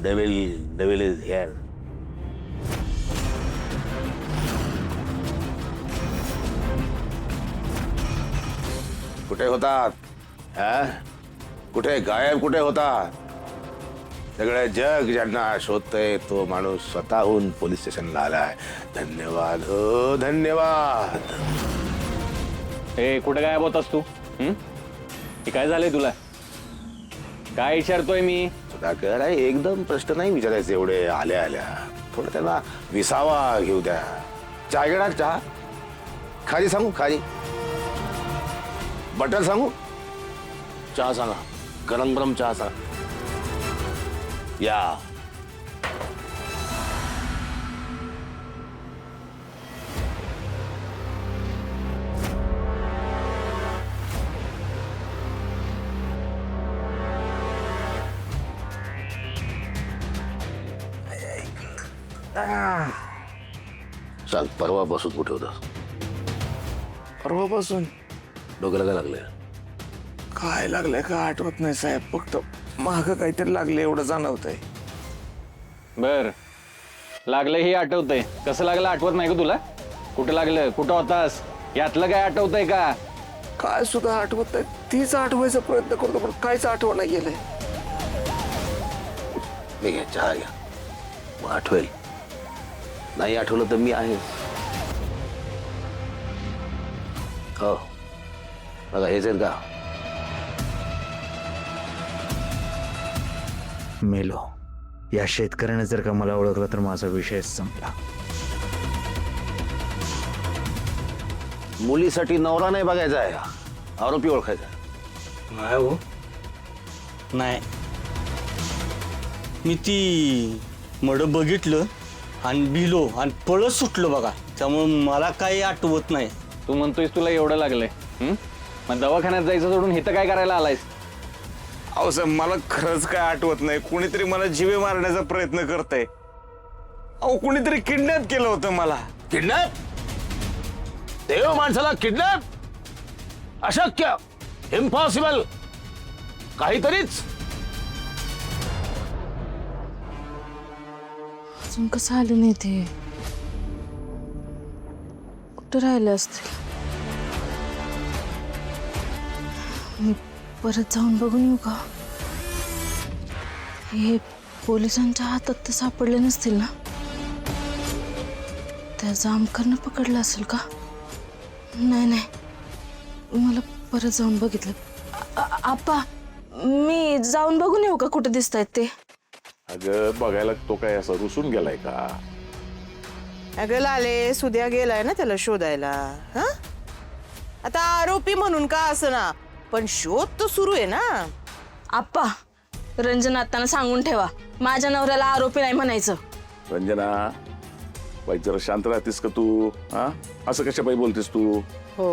devil is here. कुठे होतात? कुठे गायब कुठे होतात? सगळे जग ज्यांना शोधतंय तो माणूस स्वतःहून पोलीस स्टेशनला आलाय. धन्यवाद हो धन्यवाद. ए कुठे गायब होतास तू? हे काय झालंय तुला? काय विचारतोय मी? सुधाकर एकदम प्रश्न नाही विचारायचे एवढे आल्या आल्या. थोडं त्यांना विसावा घेऊ द्या. चहा घेणार? चहा खाली सांगू? खाली बटर सांगू? चहा सांगा. गरम गरम चहा सांगा. या सांग, परवापासून कुठे होतास? परवापासून डोक्याला काय लागलंय? काय लागलंय का आठवत नाही साहेब. फक्त माग काहीतरी लागले एवढं जाणवतंय. बर लागलं हे आठवतंय. कसं लागलं आठवत नाही का तुला? कुठं लागलं? कुठं होतास? यातलं काय आठवतंय का? काय सुद्धा आठवत नाही. तीच आठवायचा प्रयत्न करतो पण काहीच आठवण नाही गेलंय. मी घ्या चहा घ्या, मग आठवेल. नाही आठवलं तर मी आहे. हो बघा हेच आहेत का? मेलो. या शेतकऱ्याने जर का मला ओळखलं तर माझा विषय संपला. मुलीसाठी नवरा नाही बघायचा आहे, आरोपी ओळखायचा. नाही हो, नाही. मी ती मड बघितलं आणि भिलो आणि पळत सुटलो बघा. त्यामुळे मला काही आठवत नाही. तू म्हणतोयस तुला एवढं लागलंय. मग दवाखान्यात जायचं सोडून इथं काय करायला आलायस? अहो साहेब मला खरंच काय आठवत नाही. कुणीतरी मला जीवे मारण्याचा प्रयत्न करतंय. अहो कुणीतरी किडनॅप केलं होतं मला. किडनॅप? देव माणसाला किडनॅप? अशक्य, इम्पॉसिबल. काहीतरीच. अजून कसं आलं नाही ते? कुठं राहिले असतील? मी परत जाऊन बघून येऊ का? हे पोलिसांच्या हातात तर सापडले नसतील ना? त्या जामकरनं पकडलं असेल का? नाही नाही, मला परत जाऊन बघितलं. आप्पा मी जाऊन बघून येऊ का कुठे दिसतायत ते? अगं बघायला तो काय असं रुसून गेलाय का? अगं लाले सुद्या गेलाय ना त्याला शोधायला. हा आता आरोपी म्हणून का असं ना, पण शोध तर सुरू आहे ना. आप्पा रंजन आत्ताना सांगून ठेवा, माझ्या नवऱ्याला आरोपी नाही म्हणायचं. रंजना बाई जरा शांत राहतेस का तू? हा असं कशा बाई बोलतेस तू? हो